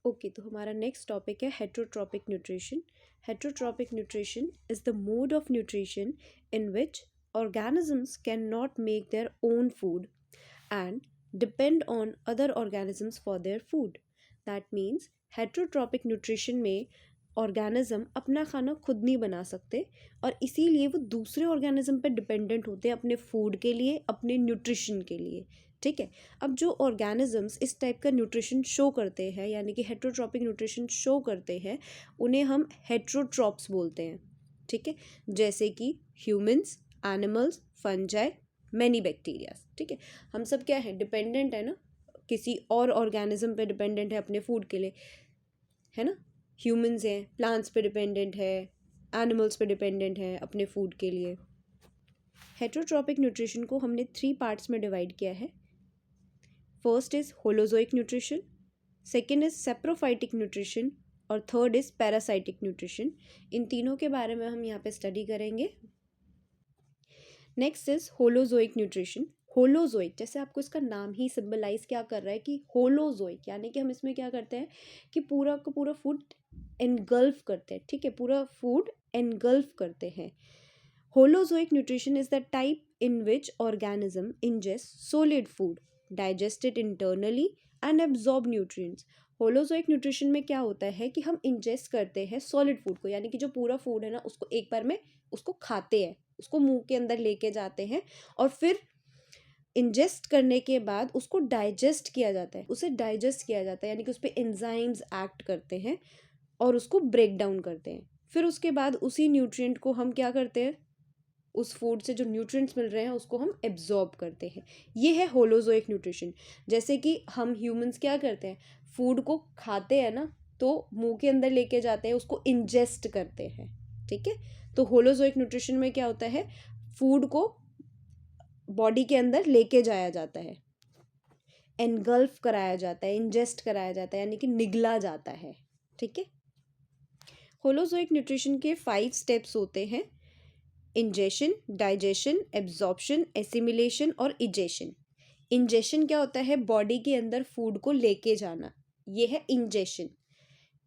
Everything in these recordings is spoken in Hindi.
ओके, तो हमारा नेक्स्ट टॉपिक है heterotrophic nutrition. Heterotrophic nutrition is the mode of nutrition in which organisms cannot make their own food and depend on other organisms for their food. That means heterotrophic nutrition में ऑर्गेनिज्म अपना खाना खुद नहीं बना सकते और इसीलिए वो दूसरे ऑर्गेनिज्म पे डिपेंडेंट होते हैं अपने फूड के लिए, अपने न्यूट्रिशन के लिए. ठीक है. अब जो ऑर्गेनिजम्स इस टाइप का न्यूट्रिशन शो करते हैं, यानी कि हेट्रोट्रॉपिक न्यूट्रिशन शो करते हैं, उन्हें हम हेट्रोट्रॉप्स बोलते हैं. ठीक है. जैसे कि humans, animals, fungi, many bacterias. ठीक है. हम सब क्या है, डिपेंडेंट है ना, किसी और ऑर्गेनिज्म पे डिपेंडेंट है अपने फूड के लिए, है ना. ह्यूमंस हैं, प्लांट्स पे डिपेंडेंट है, एनिमल्स पे डिपेंडेंट है अपने फूड के लिए. हेट्रोट्रॉपिक न्यूट्रिशन को हमने 3 पार्ट्स में डिवाइड किया है. First is holozoic nutrition, second is saprophytic nutrition और थर्ड इज पैरासाइटिक न्यूट्रिशन. इन तीनों के बारे में हम यहाँ पे स्टडी करेंगे. Next is holozoic nutrition. Holozoic, जैसे आपको इसका नाम ही सिंबलाइज क्या कर रहा है कि होलोजोइक, यानी कि हम इसमें क्या करते हैं कि पूरा का पूरा फूड एनगल्फ करते हैं. ठीक है, पूरा फूड एनगल्फ करते हैं. Holozoic nutrition is the type in which organism ingest solid food, digest it internally and absorb nutrients. Holozoic nutrition में क्या होता है कि हम इंजेस्ट करते हैं सॉलिड फूड को, यानी कि जो पूरा फूड है ना उसको एक बार में उसको खाते हैं, उसको मुंह के अंदर लेके जाते हैं और फिर इंजेस्ट करने के बाद उसको डाइजेस्ट किया जाता है. उसे डाइजेस्ट किया जाता है यानी कि उस पर एंजाइम्स एक्ट करते हैं और उसको ब्रेक डाउन करते हैं. फिर उसके बाद उसी न्यूट्रिएंट को हम क्या करते हैं, उस फूड से जो न्यूट्रिएंट्स मिल रहे हैं उसको हम एब्जॉर्ब करते हैं. ये है होलोजोइक न्यूट्रिशन. जैसे कि हम ह्यूमंस क्या करते हैं, फूड को खाते हैं ना, तो मुंह के अंदर लेके जाते हैं, उसको इंजेस्ट करते हैं. ठीक है. तो होलोजोइक न्यूट्रिशन में क्या होता है, फूड को बॉडी के अंदर लेके जाया जाता है, एनगल्फ कराया जाता है, इंजेस्ट कराया जाता है, यानी कि निगला जाता है. ठीक है. होलोजोइक न्यूट्रिशन के 5 स्टेप्स होते हैं: इंजेशन, डाइजेशन, एब्जॉर्प्शन, एसिमिलेशन और इजेशन. इंजेशन क्या होता है, बॉडी के अंदर फूड को लेके जाना, ये है इंजेशन,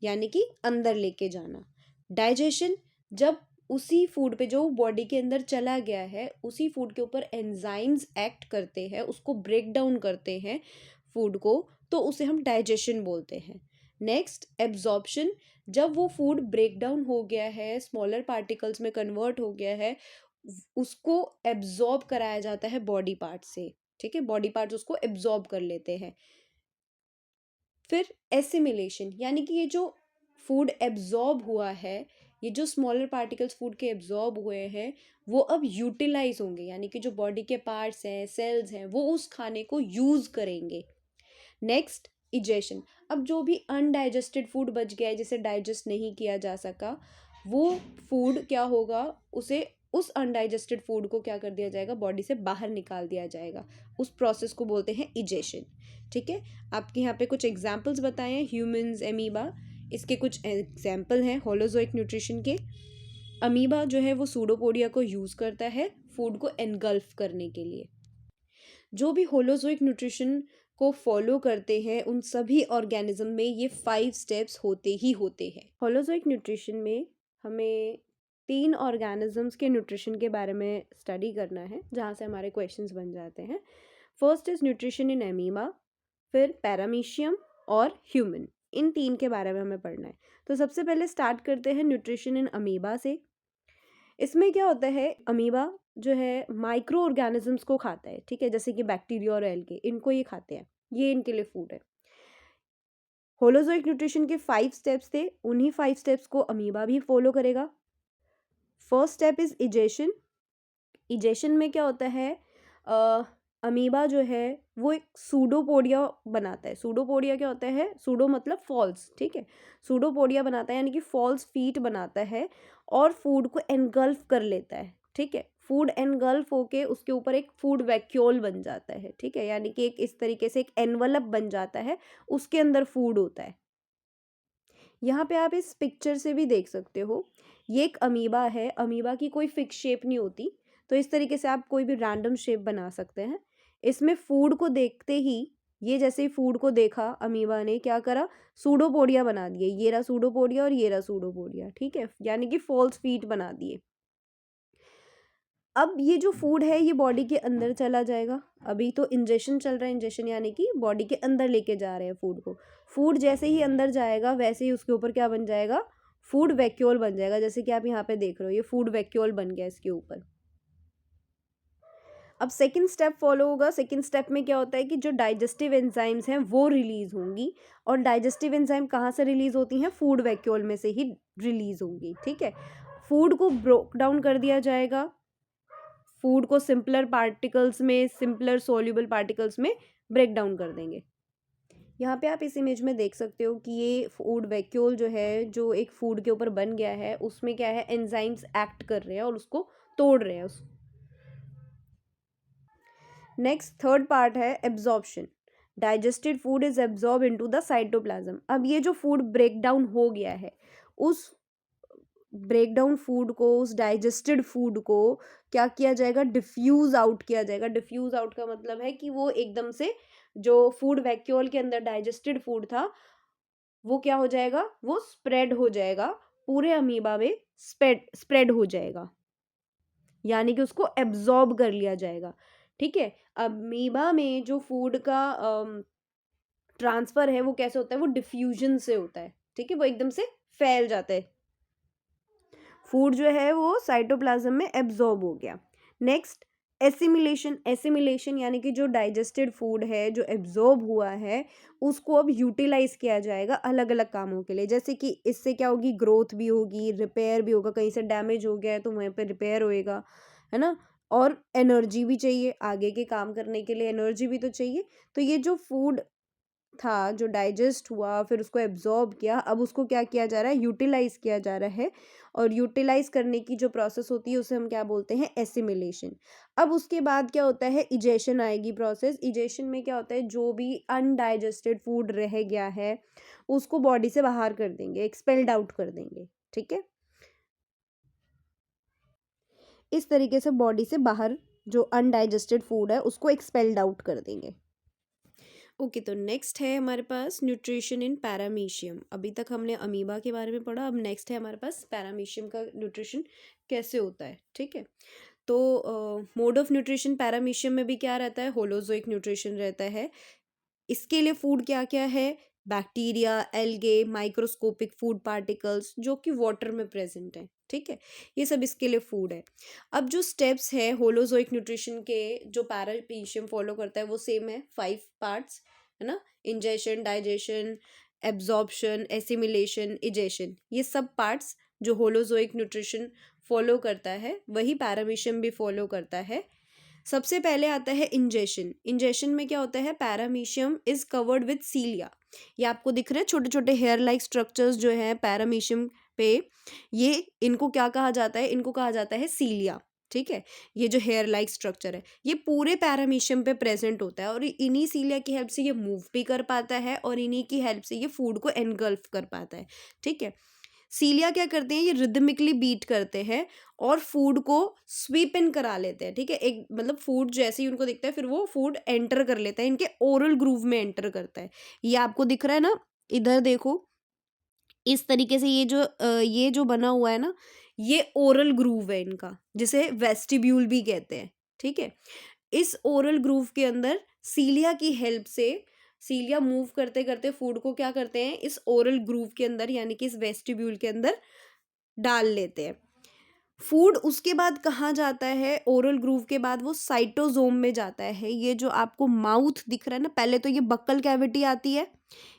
यानी कि अंदर लेके जाना. डाइजेशन, जब उसी फूड पे जो बॉडी के अंदर चला गया है उसी फूड के ऊपर एंजाइम्स एक्ट करते हैं, उसको ब्रेक डाउन करते हैं फूड को, तो उसे हम डाइजेशन बोलते हैं. नेक्स्ट एब्जॉर्प्शन, जब वो फूड ब्रेक डाउन हो गया है, स्मॉलर पार्टिकल्स में कन्वर्ट हो गया है, उसको एब्जॉर्ब कराया जाता है बॉडी पार्ट से. ठीक है, बॉडी पार्ट्स उसको एब्जॉर्ब कर लेते हैं. फिर एसिमिलेशन, यानी कि ये जो फूड एब्जॉर्ब हुआ है, ये जो स्मॉलर पार्टिकल्स फूड के एब्जॉर्ब हुए हैं वो अब यूटिलाइज होंगे, यानी कि जो बॉडी के पार्ट्स हैं, सेल्स हैं, वो उस खाने को यूज करेंगे. नेक्स्ट इजेशन, अब जो भी अनडाइजेस्टेड फूड बच गया है जिसे डाइजेस्ट नहीं किया जा सका, वो फूड क्या होगा, उसे उस अनडाइजेस्टेड फूड को क्या कर दिया जाएगा, बॉडी से बाहर निकाल दिया जाएगा. उस प्रोसेस को बोलते हैं इजेशन. ठीक है. आपके यहाँ पे कुछ एग्जाम्पल्स बताए हैं, ह्यूमंस, एमीबा, इसके कुछ एग्जाम्पल हैं होलोजोइक न्यूट्रिशन के. अमीबा जो है वो सूडोपोडिया को यूज़ करता है फूड को एनगल्फ करने के लिए. जो भी होलोजोइक न्यूट्रिशन को फॉलो करते हैं उन सभी ऑर्गेनिज्म में ये 5 स्टेप्स होते ही होते हैं. होलोजोइक न्यूट्रिशन में हमें 3 ऑर्गेनिजम्स के न्यूट्रिशन के बारे में स्टडी करना है, जहाँ से हमारे क्वेश्चंस बन जाते हैं. First is nutrition in amoeba, फिर पैरामीशियम और ह्यूमन. इन 3 के बारे में हमें पढ़ना है. तो सबसे पहले स्टार्ट करते हैं न्यूट्रिशन इन अमीबा से. इसमें क्या होता है, अमीबा जो है माइक्रो ऑर्गेनिजम्स को खाता है. ठीक है, जैसे कि बैक्टीरिया और एल्गे, इनको ये खाते हैं, ये इनके लिए फूड है. होलोजोइक न्यूट्रिशन के 5 स्टेप्स थे, उन्हीं 5 स्टेप्स को अमीबा भी फॉलो करेगा. First step is egestion. Egestion में क्या होता है, अमीबा जो है वो एक सूडोपोडिया बनाता है. सूडोपोडिया क्या होता है, सूडो मतलब फॉल्स. ठीक है, सूडोपोडिया बनाता है यानी कि फॉल्स फीट बनाता है और फूड को एनगल्फ कर लेता है. ठीक है, फूड एनगल्फ होके उसके ऊपर एक फूड वैक्यूल बन जाता है. ठीक है, यानी कि एक इस तरीके से एक एनवलप बन जाता है, उसके अंदर फूड होता है. यहाँ पे आप इस पिक्चर से भी देख सकते हो, ये एक अमीबा है. अमीबा की कोई फिक्स शेप नहीं होती, तो इस तरीके से आप कोई भी रैंडम शेप बना सकते हैं. इसमें फूड को देखते ही ये जैसे ही फूड को देखा अमीबा ने क्या करा, सूडोपोडिया बना दिए, ये रहा सूडोपोडिया और ये रहा सूडोपोडिया, ठीक है, यानी कि फॉल्स फीट बना दिए। अब ये जो फूड है ये बॉडी के अंदर चला जाएगा। अभी तो इंजेक्शन चल रहा है, इंजेक्शन यानी कि बॉडी के अंदर लेके जा रहे हैं फूड को। फूड जैसे ही अंदर जाएगा वैसे ही उसके ऊपर क्या बन जाएगा, फूड वैक्यूल बन जाएगा। जैसे कि आप यहाँ पे देख रहे हो ये फूड वैक्यूल बन गया इसके ऊपर। अब सेकंड स्टेप फॉलो होगा। सेकंड स्टेप में क्या होता है कि जो डाइजेस्टिव एंजाइम्स हैं वो रिलीज होंगी, और डाइजेस्टिव एंजाइम कहाँ से रिलीज होती हैं, फूड वैक्यूल में से ही रिलीज होंगी, ठीक है। फूड को ब्रोक डाउन कर दिया जाएगा, फूड को सिंपलर पार्टिकल्स में, सिंपलर सोल्यूबल पार्टिकल्स में ब्रेक डाउन कर देंगे। यहाँ पे आप इस इमेज में देख सकते हो कि ये फूड वैक्यूल जो है, जो एक फूड के ऊपर बन गया है, उसमें क्या है, एंजाइम्स एक्ट कर रहे हैं और उसको तोड़ रहे हैं। नेक्स्ट थर्ड पार्ट है absorption. Digested food is absorb into the cytoplasm. अब ये जो फूड ब्रेक डाउन हो गया है, उस ब्रेक डाउन फूड को, उस डाइजेस्टेड फूड को क्या किया जाएगा, डिफ्यूज आउट किया जाएगा। डिफ्यूज आउट का मतलब है कि वो एकदम से जो फूड वैक्यूल के अंदर डाइजेस्टेड फूड था वो क्या हो जाएगा, वो स्प्रेड हो जाएगा, पूरे अमीबा में स्प्रेड हो जाएगा, यानी कि उसको एब्जॉर्ब कर लिया जाएगा, ठीक है। अमीबा में जो फूड का ट्रांसफर है वो कैसे होता है, वो डिफ्यूजन से होता है, ठीक है, वो एकदम से फैल जाता है। फूड जो है वो साइटोप्लाज्म में एब्जॉर्ब हो गया। Next assimilation. एसिमिलेशन यानी कि जो डाइजेस्टेड फूड है, जो एब्जॉर्ब हुआ है, उसको अब यूटिलाइज किया जाएगा अलग अलग कामों के लिए। जैसे कि इससे क्या होगी, ग्रोथ भी होगी, रिपेयर भी होगा, कहीं से डैमेज हो गया है तो वहीं पे रिपेयर होएगा, है ना। और एनर्जी भी चाहिए, आगे के काम करने के लिए एनर्जी भी तो चाहिए। तो ये जो फूड था, जो डाइजेस्ट हुआ, फिर उसको एब्जॉर्ब किया, अब उसको क्या किया जा रहा है, यूटिलाइज किया जा रहा है। और यूटिलाइज करने की जो प्रोसेस होती है उसे हम क्या बोलते हैं, एसिमिलेशन। अब उसके बाद क्या होता है, इजेशन आएगी प्रोसेस। इजेशन में क्या होता है, जो भी अनडाइजेस्टेड फूड रह गया है उसको बॉडी से बाहर कर देंगे, एक्सपेल्ड आउट कर देंगे, ठीक है। इस तरीके से बॉडी से बाहर जो अनडाइजेस्टेड फूड है उसको एक्सपेल्ड आउट कर देंगे। ओके, तो नेक्स्ट है हमारे पास न्यूट्रिशन इन पैरामीशियम। अभी तक हमने अमीबा के बारे में पढ़ा, अब नेक्स्ट है हमारे पास पैरामीशियम का न्यूट्रिशन कैसे होता है, ठीक है। तो मोड ऑफ न्यूट्रिशन पैरामीशियम में भी क्या रहता है, होलोजोइक न्यूट्रिशन रहता है। इसके लिए फूड क्या क्या है, bacteria, algae, microscopic food particles जो कि वाटर में प्रेजेंट है, ठीक है, ये सब इसके लिए फूड है। अब जो स्टेप्स है होलोजोइक न्यूट्रिशन के, जो पैरामीशियम फॉलो करता है वो सेम है, 5 पार्ट्स, है ना। Ingestion, digestion, absorption, assimilation, egestion, ये सब पार्ट्स जो होलोजोइक न्यूट्रिशन फॉलो करता है वही पैरामीशियम भी फॉलो करता है। सबसे पहले आता है इंजेशन। इंजेशन में क्या होता है, पैरामीशियम इज कवर्ड विद सीलिया। ये आपको दिख रहे हैं छोटे छोटे हेयर लाइक स्ट्रक्चर्स जो हैं पैरामीशियम पे, ये इनको क्या कहा जाता है, इनको कहा जाता है सीलिया, ठीक है। ये जो हेयर लाइक स्ट्रक्चर है ये पूरे पैरामीशियम पे प्रेजेंट होता है, और इन्हीं सीलिया की हेल्प से ये मूव भी कर पाता है, और इन्हीं की हेल्प से ये फूड को एनगल्फ कर पाता है, ठीक है। सीलिया क्या करते हैं, ये रिदमिकली बीट करते हैं और फूड को स्वीप इन करा लेते हैं, ठीक है। एक मतलब फूड जैसे ही उनको दिखता है फिर वो फूड एंटर कर लेता है, इनके ओरल ग्रूव में एंटर करता है। ये आपको दिख रहा है ना, इधर देखो, इस तरीके से ये जो बना हुआ है ना, ये ओरल ग्रूव है इनका, जिसे वेस्टिब्यूल भी कहते हैं, ठीक है। इस ओरल ग्रूव के अंदर सीलिया की हेल्प से, सीलिया मूव करते करते फूड को क्या करते हैं, इस ओरल ग्रूव के अंदर यानी कि इस वेस्टिब्यूल के अंदर डाल लेते हैं। फूड उसके बाद कहाँ जाता है, ओरल ग्रूव के बाद वो साइटोसोम में जाता है। ये जो आपको माउथ दिख रहा है ना, पहले तो ये बक्कल कैविटी आती है,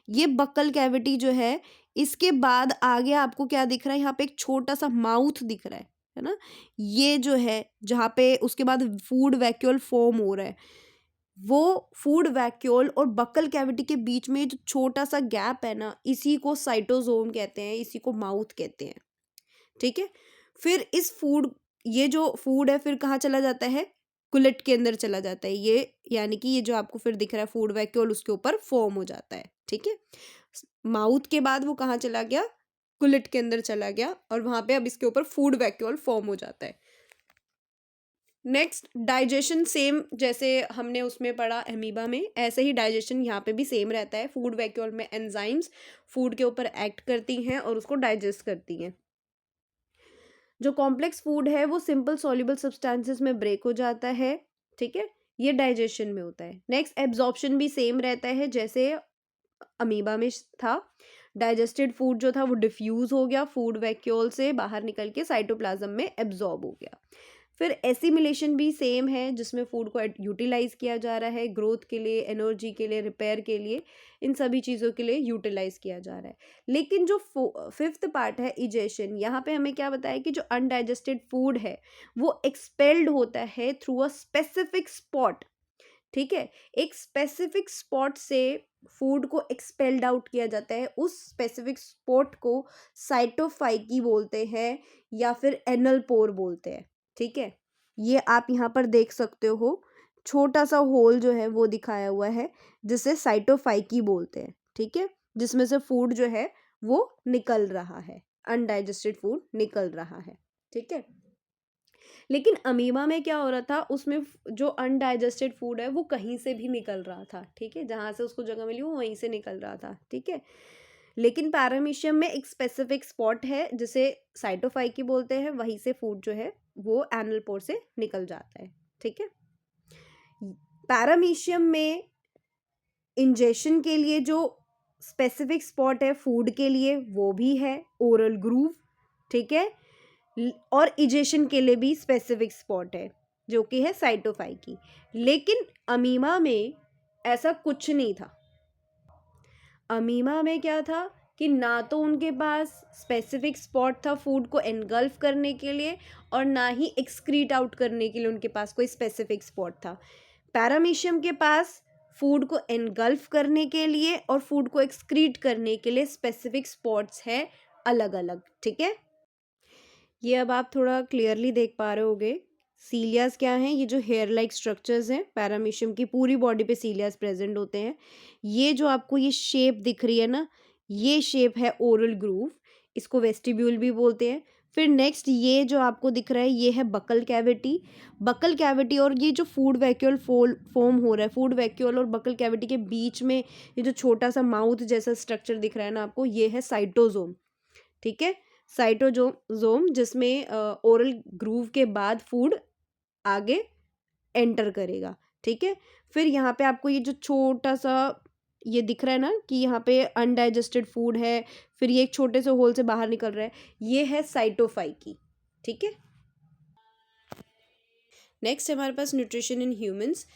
ये बक्कल कैविटी जो है, इसके बाद आगे आपको क्या दिख रहा है, यहाँ पे एक छोटा सा माउथ दिख रहा है ना। ये जो है जहाँ पे उसके बाद फूड वैक्यूल फॉर्म हो रहा है, वो फूड वैक्यूल और बक्कल कैविटी के बीच में जो छोटा सा गैप है ना, इसी को साइटोसोम कहते हैं, इसी को माउथ कहते हैं, ठीक है। फिर इस फूड, ये जो फूड है फिर कहाँ चला जाता है, कुलेट के अंदर चला जाता है ये, यानी कि ये जो आपको फिर दिख रहा है फूड वैक्यूल उसके ऊपर फॉर्म हो जाता है, ठीक है। माउथ के बाद वो कहाँ चला गया, कुलेट के अंदर चला गया, और वहां पे अब इसके ऊपर फूड वैक्यूल फॉर्म हो जाता है। नेक्स्ट डाइजेशन सेम जैसे हमने उसमें पढ़ा अमीबा में, ऐसे ही डाइजेशन यहाँ पे भी सेम रहता है। फूड वैक्यूल में एंजाइम्स फूड के ऊपर एक्ट करती हैं और उसको डाइजेस्ट करती हैं। जो कॉम्प्लेक्स फूड है वो सिंपल सॉल्युबल सब्सटेंसेस में ब्रेक हो जाता है, ठीक है, ये डाइजेशन में होता है। नेक्स्ट एब्जॉर्प्शन भी सेम रहता है जैसे अमीबा में था। डाइजेस्टेड फूड जो था वो डिफ्यूज हो गया, फूड वैक्यूल से बाहर निकल के साइटोप्लाज्म में एब्जॉर्ब हो गया। फिर एसिमिलेशन भी सेम है जिसमें फूड को यूटिलाइज किया जा रहा है, ग्रोथ के लिए, एनर्जी के लिए, रिपेयर के लिए, इन सभी चीज़ों के लिए यूटिलाइज किया जा रहा है। लेकिन जो फिफ्थ पार्ट है इजेशन, यहाँ पे हमें क्या बताया कि जो अनडाइजेस्टेड फूड है वो एक्सपेल्ड होता है थ्रू अ स्पेसिफिक स्पॉट, ठीक है, एक स्पेसिफिक स्पॉट से फूड को एक्सपेल्ड आउट किया जाता है। उस स्पेसिफिक स्पॉट को साइटोफाइकी बोलते हैं या फिर एनल पोर बोलते हैं, ठीक है। ये आप यहाँ पर देख सकते हो, छोटा सा होल जो है वो दिखाया हुआ है जिसे साइटोफाइकी बोलते हैं, ठीक है, जिसमें से फूड जो है वो निकल रहा है, अनडाइजेस्टेड फूड निकल रहा है, ठीक है। लेकिन अमीबा में क्या हो रहा था, उसमें जो अनडाइजेस्टेड फूड है वो कहीं से भी निकल रहा था, ठीक है, जहाँ से उसको जगह मिली वो वहीं से निकल रहा था, ठीक है। लेकिन पैरामीशियम में एक स्पेसिफिक स्पॉट है जिसे साइटोफाइकी बोलते हैं, वहीं से फूड जो है वो एनल पोर से निकल जाता है, ठीक है। पैरामीशियम में इंजेशन के लिए जो स्पेसिफिक स्पॉट है फूड के लिए वो भी है ओरल ग्रूव, ठीक है, और इजेशन के लिए भी स्पेसिफिक स्पॉट है जो कि है साइटोफाइकी। लेकिन अमीबा में ऐसा कुछ नहीं था। अमीबा में क्या था कि ना तो उनके पास स्पेसिफिक स्पॉट था फूड को एनगल्फ करने के लिए और ना ही एक्सक्रीट आउट करने के लिए उनके पास कोई स्पेसिफिक स्पॉट था। पैरामीशियम के पास फूड को एनगल्फ करने के लिए और फूड को एक्सक्रीट करने के लिए स्पेसिफिक स्पॉट्स है अलग अलग, ठीक है। ये अब आप थोड़ा क्लियरली देख पा रहे होगे। सीलियास क्या हैं, ये जो हेयर लाइक स्ट्रक्चर्स हैं, पैरामीशियम की पूरी बॉडी पे सीलियास प्रेजेंट होते हैं। ये जो आपको ये शेप दिख रही है ना, ये शेप है ओरल ग्रूव, इसको वेस्टिब्यूल भी बोलते हैं। फिर नेक्स्ट ये जो आपको दिख रहा है ये है बकल कैविटी। बकल कैविटी और ये जो फूड वैक्यूल फॉर्म हो रहा है, फूड वैक्यूल और बकल कैविटी के बीच में ये जो छोटा सा माउथ जैसा स्ट्रक्चर दिख रहा है ना आपको, ये है साइटोजोम, ठीक है, साइटोजोम, जिसमें ओरल ग्रूव के बाद फूड आगे एंटर करेगा, ठीक है। फिर यहाँ पे आपको ये जो छोटा सा ये दिख रहा है ना कि यहाँ पे अनडाइजेस्टेड फूड है, फिर ये एक छोटे से होल से बाहर निकल रहा है, ये है साइटोफाइकी, ठीक है। नेक्स्ट हमारे पास न्यूट्रिशन इन ह्यूमंस।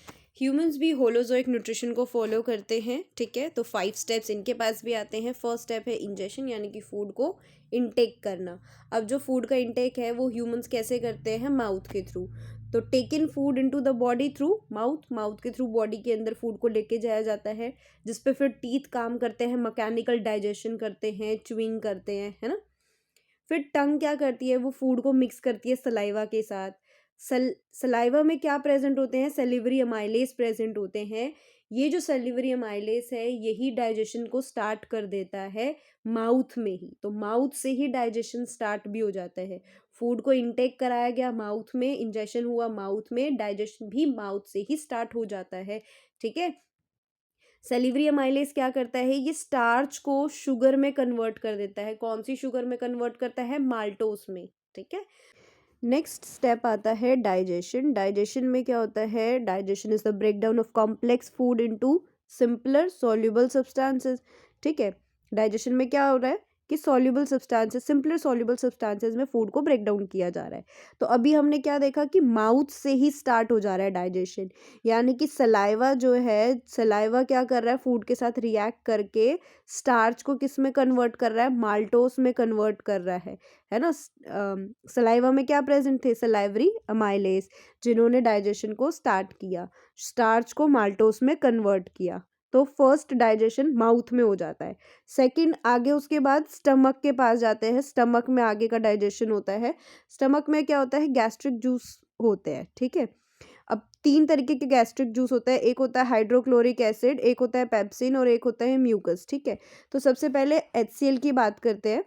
ह्यूमंस भी होलोजोइक न्यूट्रिशन को फॉलो करते हैं, ठीक है। तो 5 स्टेप्स इनके पास भी आते हैं। फर्स्ट स्टेप है इंजेशन, यानी कि फूड को इनटेक करना। अब जो फूड का इनटेक है वो ह्यूमंस कैसे करते हैं, माउथ के थ्रू। तो take in food into the body through mouth, mouth के थ्रू बॉडी के अंदर फूड को लेके जाया जाता है, जिस पे फिर टीथ काम करते हैं, मैकेनिकल डाइजेशन करते हैं, च्यूइंग करते हैं, है ना। फिर टंग क्या करती है, वो फूड को मिक्स करती है सलाइवा के साथ। सलाइवा में क्या प्रेजेंट होते हैं, सेलिवरी अमाइलेज प्रेजेंट होते हैं। ये जो सेलिवरी अमाइलेज है यही डाइजेशन को स्टार्ट कर देता है माउथ में ही, तो माउथ से ही डाइजेशन स्टार्ट भी हो जाता है। फूड को इनटेक कराया गया माउथ में, इंजेशन हुआ माउथ में, डाइजेशन भी माउथ से ही स्टार्ट हो जाता है, ठीक है। सेलिवरी अमाइलेज क्या करता है, ये स्टार्च को शुगर में कन्वर्ट कर देता है। कौन सी शुगर में कन्वर्ट करता है, माल्टोस में, ठीक है। नेक्स्ट स्टेप आता है डाइजेशन। डाइजेशन में क्या होता है, digestion is the break down of complex food into simpler soluble substances, ठीक है। डाइजेशन में क्या हो रहा है कि soluble substances, simpler soluble substances में फूड को ब्रेक डाउन किया जा रहा है। तो अभी हमने क्या देखा कि माउथ से ही स्टार्ट हो जा रहा है डाइजेशन, यानी कि सलाइवा जो है, सलाइवा क्या कर रहा है, फूड के साथ रिएक्ट करके स्टार्च को किस में कन्वर्ट कर रहा है, माल्टोस में कन्वर्ट कर रहा है ना। सलाइवा में क्या प्रेजेंट थे, सलाइवरी अमाइलेज, जिन्होंने डाइजेशन को स्टार्ट किया, स्टार्च को माल्टोस में कन्वर्ट किया। तो फर्स्ट डाइजेशन माउथ में हो जाता है। सेकंड आगे उसके बाद स्टमक के पास जाते हैं, स्टमक में आगे का डाइजेशन होता है। स्टमक में क्या होता है, गैस्ट्रिक जूस होते हैं, ठीक है। अब 3 तरीके के गैस्ट्रिक जूस होता है, एक होता है हाइड्रोक्लोरिक एसिड, एक होता है पेप्सिन और एक होता है म्यूकस, ठीक है। तो सबसे पहले HCl की बात करते हैं।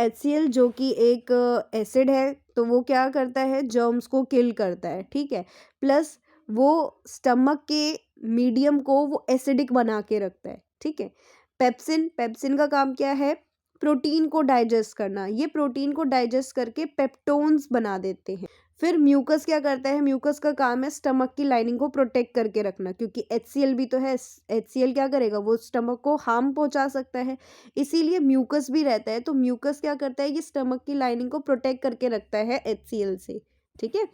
HCl जो कि एक एसिड है, तो वो क्या करता है, जर्म्स को किल करता है, ठीक है। प्लस वो स्टमक के मीडियम को वो एसिडिक बना के रखता है, ठीक है। पेप्सिन, पेप्सिन का काम क्या है, प्रोटीन को डाइजेस्ट करना। ये प्रोटीन को डाइजेस्ट करके पेप्टोन्स बना देते हैं। फिर म्यूकस क्या करता है, म्यूकस का काम है स्टमक की लाइनिंग को प्रोटेक्ट करके रखना, क्योंकि HCl भी तो है। HCl क्या करेगा, वो स्टमक को हार्म पहुंचा सकता है, इसीलिए म्यूकस भी रहता है। तो म्यूकस क्या करता है, ये स्टमक की लाइनिंग को प्रोटेक्ट करके रखता है HCl से, ठीक है।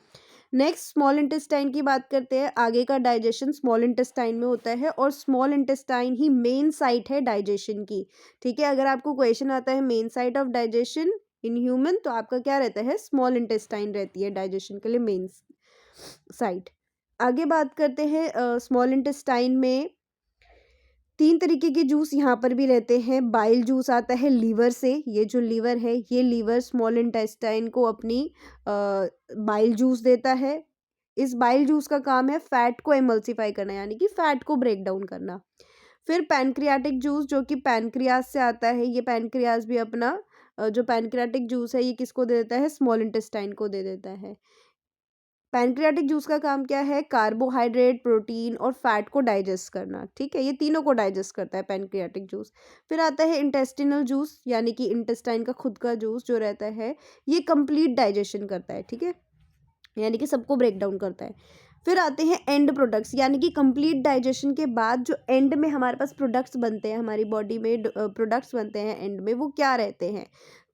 नेक्स्ट स्मॉल इंटेस्टाइन की बात करते हैं। आगे का डाइजेशन स्मॉल इंटेस्टाइन में होता है, और स्मॉल इंटेस्टाइन ही मेन साइट है डाइजेशन की, ठीक है। अगर आपको क्वेश्चन आता है main site of digestion in human, तो आपका क्या रहता है, स्मॉल इंटेस्टाइन रहती है डाइजेशन के लिए मेन साइट। आगे बात करते हैं स्मॉल इंटेस्टाइन में 3 तरीके के जूस यहाँ पर भी रहते हैं। बाइल जूस आता है लीवर से, ये जो लीवर है, ये लीवर स्मॉल इंटेस्टाइन को अपनी बाइल जूस देता है। इस बाइल जूस का काम है फैट को एमल्सिफाई करना, यानी कि फैट को ब्रेक डाउन करना। फिर पैनक्रियाटिक जूस जो कि पैनक्रियास से आता है, ये पैनक्रियास भी अपना जो पैनक्रियाटिक जूस है ये किसको दे देता है, स्मॉल इंटेस्टाइन को दे देता है। पैनक्रियाटिक जूस का काम क्या है, कार्बोहाइड्रेट, प्रोटीन और फैट को डाइजेस्ट करना, ठीक है। ये तीनों को डाइजेस्ट करता है पैनक्रियाटिक जूस। फिर आता है इंटेस्टिनल जूस, यानी कि इंटेस्टाइन का खुद का जूस जो रहता है, ये कंप्लीट डाइजेशन करता है, ठीक है, यानी कि सबको ब्रेक डाउन करता है। फिर आते हैं एंड प्रोडक्ट्स, यानी कि कंप्लीट डाइजेशन के बाद जो एंड में हमारे पास प्रोडक्ट्स बनते हैं, हमारी बॉडी में प्रोडक्ट्स बनते हैं एंड में, वो क्या रहते हैं,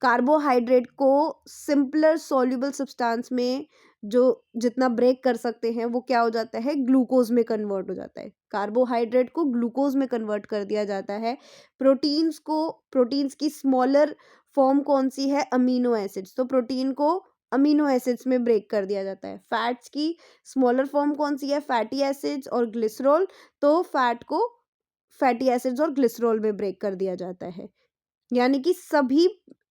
कार्बोहाइड्रेट को सिंपलर सॉल्युबल सब्सटेंस में जो जितना ब्रेक कर सकते हैं, वो क्या हो जाता है, ग्लूकोज में कन्वर्ट हो जाता है। कार्बोहाइड्रेट को ग्लूकोज में कन्वर्ट कर दिया जाता है। प्रोटीन्स की स्मॉलर फॉर्म कौन सी है, अमीनो एसिड्स, तो प्रोटीन को अमीनो एसिड्स में ब्रेक कर दिया जाता है। फैट्स की स्मॉलर फॉर्म कौन सी है, फैटी एसिड्स और ग्लिसरॉल, तो फैट को फैटी एसिड्स और ग्लिसरॉल में ब्रेक कर दिया जाता है। यानी कि सभी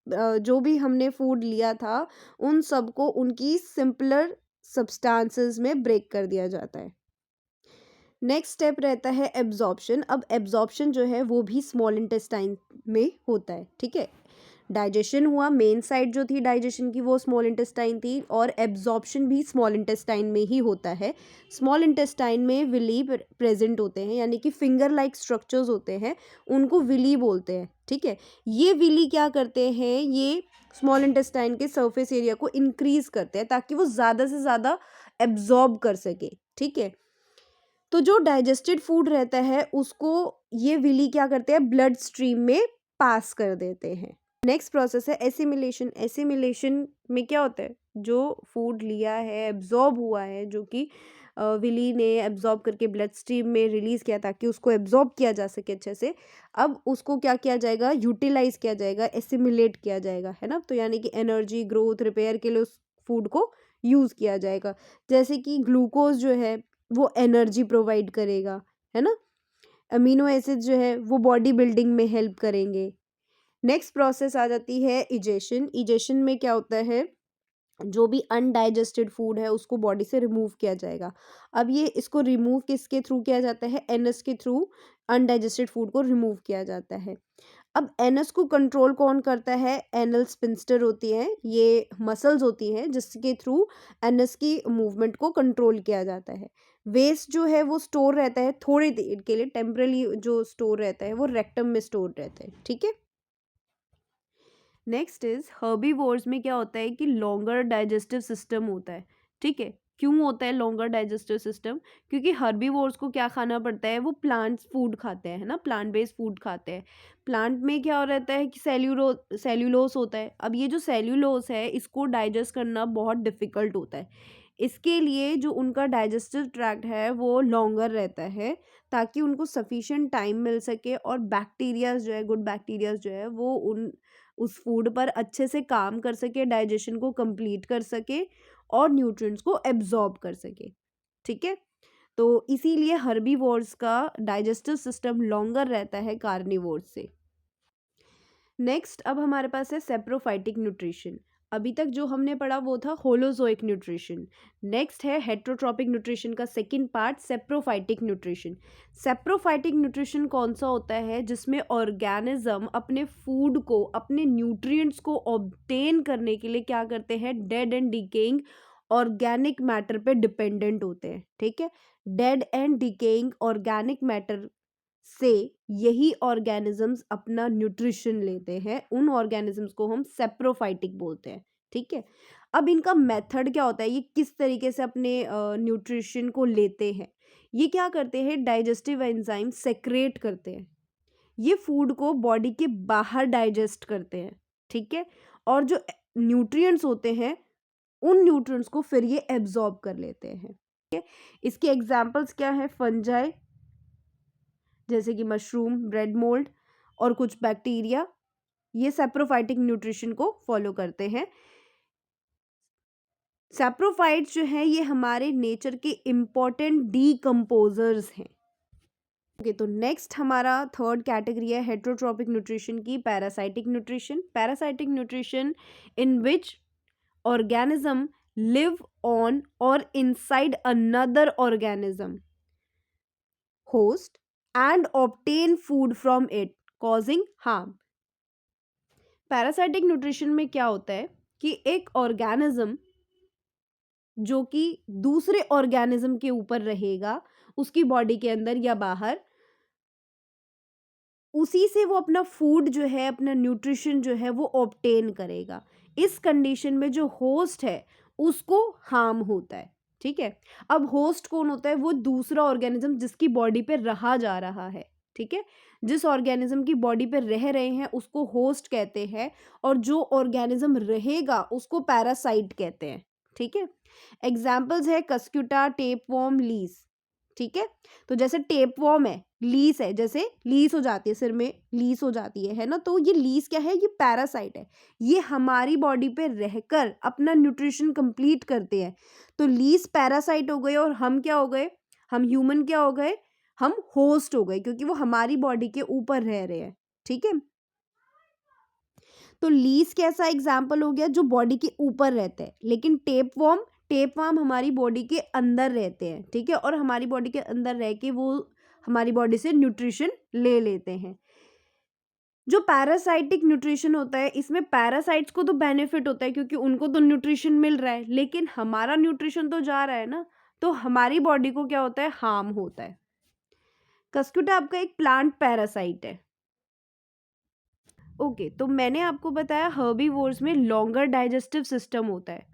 जो भी हमने फूड लिया था, उन सबको उनकी सिंपलर सब्सटेंसेस में ब्रेक कर दिया जाता है। नेक्स्ट स्टेप रहता है एब्जॉर्प्शन। अब एब्जॉर्प्शन जो है वो भी स्मॉल इंटेस्टाइन में होता है, ठीक है। डाइजेशन हुआ, मेन साइट जो थी डाइजेशन की वो स्मॉल इंटेस्टाइन थी, और एब्जॉर्प्शन भी स्मॉल इंटेस्टाइन में ही होता है। स्मॉल इंटेस्टाइन में विली प्रेजेंट होते हैं, यानी कि फिंगर लाइक स्ट्रक्चर्स होते हैं, उनको विली बोलते हैं, ठीक है। ये विली क्या करते हैं, ये स्मॉल इंटेस्टाइन के सरफेस एरिया को इंक्रीज करते हैं ताकि वो ज़्यादा से ज़्यादा एब्जॉर्ब कर सके, ठीक है। तो जो डाइजेस्टेड फूड रहता है उसको ये विली क्या करते हैं, ब्लड स्ट्रीम में पास कर देते हैं। नेक्स्ट प्रोसेस है एसिमिलेशन। एसिमिलेशन में क्या होता है, जो फूड लिया है, एब्जॉर्ब हुआ है, जो कि विली ने एब्जॉर्ब करके ब्लड स्ट्रीम में रिलीज़ किया ताकि उसको एब्जॉर्ब किया जा सके अच्छे से, अब उसको क्या किया जाएगा, यूटिलाइज किया जाएगा, एसिमिलेट किया जाएगा, है ना। तो यानी कि एनर्जी, ग्रोथ, रिपेयर के लिए उस फूड को यूज़ किया जाएगा। जैसे कि ग्लूकोज जो है वो एनर्जी प्रोवाइड करेगा, है ना। अमीनो एसिड जो है वो बॉडी बिल्डिंग में हेल्प करेंगे। नेक्स्ट प्रोसेस आ जाती है इजेशन। इजेशन में क्या होता है, जो भी अनडाइजेस्टेड फूड है उसको बॉडी से रिमूव किया जाएगा। अब ये इसको रिमूव किसके थ्रू किया जाता है, एनस के थ्रू अनडाइजेस्टेड फूड को रिमूव किया जाता है। अब एनस को कंट्रोल कौन करता है, एनल स्पिंस्टर होती है, ये मसल्स होती हैं जिसके थ्रू एनस की मूवमेंट को कंट्रोल किया जाता है। वेस्ट जो है वो स्टोर रहता है थोड़ी देर के लिए, टेम्परली जो स्टोर रहता है वो रेक्टम में स्टोर रहता है, ठीक है। नेक्स्ट इज हर्बीवोर्स में क्या होता है कि लॉन्गर डाइजेस्टिव सिस्टम होता है, ठीक है। क्यों होता है लॉन्गर डाइजेस्टिव सिस्टम, क्योंकि हर्बीवोर्स को क्या खाना पड़ता है, वो प्लांट्स फूड खाते हैं, है ना, प्लांट बेस्ड फूड खाते हैं। प्लांट में क्या हो रहता है कि सेल्यूलोस होता है। अब ये जो सेल्यूलोस है इसको डाइजेस्ट करना बहुत डिफिकल्ट होता है, इसके लिए जो उनका डाइजेस्टिव ट्रैक्ट है वो लॉन्गर रहता है, ताकि उनको सफिशिएंट टाइम मिल सके और बैक्टीरियाज जो है, गुड बैक्टीरियाज जो है, वो उस फूड पर अच्छे से काम कर सके, डाइजेशन को कंप्लीट कर सके और न्यूट्रिएंट्स को एब्जॉर्ब कर सके, ठीक है। तो इसीलिए हर्बीवोर्स का डाइजेस्टिव सिस्टम लॉन्गर रहता है कार्निवोर्स से। नेक्स्ट अब हमारे पास है सेप्रोफाइटिक न्यूट्रिशन। अभी तक जो हमने पढ़ा वो था होलोजोइक न्यूट्रिशन। नेक्स्ट है हेट्रोट्रॉपिक न्यूट्रिशन का second part, saprophytic nutrition. Saprophytic nutrition कौन सा होता है? जिसमें ऑर्गेनिज्म अपने फूड को, अपने न्यूट्रिएंट्स को ऑब्टेन करने के लिए क्या करते हैं? Dead and decaying organic matter पे डिपेंडेंट होते हैं। ठीक है, dead and decaying organic matter से यही ऑर्गेनिजम्स अपना न्यूट्रिशन लेते हैं। उन ऑर्गेनिजम्स को हम सेप्रोफाइटिक बोलते हैं। ठीक है, अब इनका मेथड क्या होता है, ये किस तरीके से अपने न्यूट्रिशन को लेते हैं? ये क्या करते हैं? डाइजेस्टिव एंजाइम सेक्रेट करते हैं, ये फूड को बॉडी के बाहर डाइजेस्ट करते हैं। ठीक है, और जो न्यूट्रिएंट्स होते हैं उन न्यूट्रिएंट्स को फिर ये एब्जॉर्ब कर लेते हैं। ठीक है, इसके एग्जांपल्स क्या है? फंजाई जैसे कि मशरूम, ब्रेड मोल्ड और कुछ बैक्टीरिया, ये सेप्रोफाइटिक न्यूट्रिशन को फॉलो करते हैं। सेप्रोफाइट्स जो हैं ये हमारे नेचर के इम्पॉर्टेंट डीकम्पोजर्स हैं। ओके, तो नेक्स्ट हमारा थर्ड कैटेगरी है हेट्रोट्रॉपिक न्यूट्रिशन की, parasitic nutrition. Parasitic nutrition in which organism live on or inside another organism host and obtain food from it causing harm। Parasitic nutrition में क्या होता है कि एक ऑर्गेनिज्म जो कि दूसरे ऑर्गेनिज्म के ऊपर रहेगा, उसकी बॉडी के अंदर या बाहर, उसी से वो अपना फूड जो है, अपना न्यूट्रिशन जो है वो ऑब्टेन करेगा। इस कंडीशन में जो होस्ट है उसको हार्म होता है। ठीक है, अब होस्ट कौन होता है? वो दूसरा ऑर्गेनिज्म जिसकी बॉडी पे रहा जा रहा है। ठीक है, जिस ऑर्गेनिज्म की बॉडी पे रह रहे हैं उसको होस्ट कहते हैं, और जो ऑर्गेनिज्म रहेगा उसको पैरासाइट कहते हैं। ठीक है, एग्जाम्पल्स है कस्क्यूटा, टेपवॉर्म, लीस। ठीक है, तो जैसे टेपवॉर्म है, लीस है, जैसे लीस हो जाती है, सिर में लीस हो जाती है ना, तो ये लीस क्या है? ये पैरासाइट है। ये हमारी बॉडी पे रहकर अपना न्यूट्रिशन कंप्लीट करते हैं। तो लीस पैरासाइट हो गए और हम क्या हो गए? हम ह्यूमन क्या हो गए? हम होस्ट हो गए, क्योंकि वो हमारी बॉडी के ऊपर रह रहे हैं। ठीक है, तो लीस कैसा एग्जाम्पल हो गया? जो बॉडी के ऊपर रहते हैं। लेकिन टेपवॉर्म हमारी बॉडी के अंदर रहते हैं। ठीक है, और हमारी बॉडी के अंदर रह के वो हमारी बॉडी से न्यूट्रिशन ले लेते हैं। जो पैरासाइटिक न्यूट्रिशन होता है, इसमें पैरासाइट्स को तो बेनिफिट होता है क्योंकि उनको तो न्यूट्रिशन मिल रहा है, लेकिन हमारा न्यूट्रिशन तो जा रहा है ना, तो हमारी बॉडी को क्या होता है? हार्म होता है। कस्क्यूटा आपका एक प्लांट पैरासाइट है। ओके, तो मैंने आपको बताया हर्बीवोर्स में लॉन्गर डाइजेस्टिव सिस्टम होता है।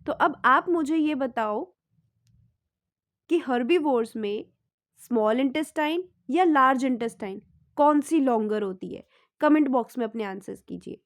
तो अब आप मुझे ये बताओ कि हर्बीवोर्स में स्मॉल इंटेस्टाइन या लार्ज इंटेस्टाइन कौन सी लॉन्गर होती है? कमेंट बॉक्स में अपने आंसर्स कीजिए।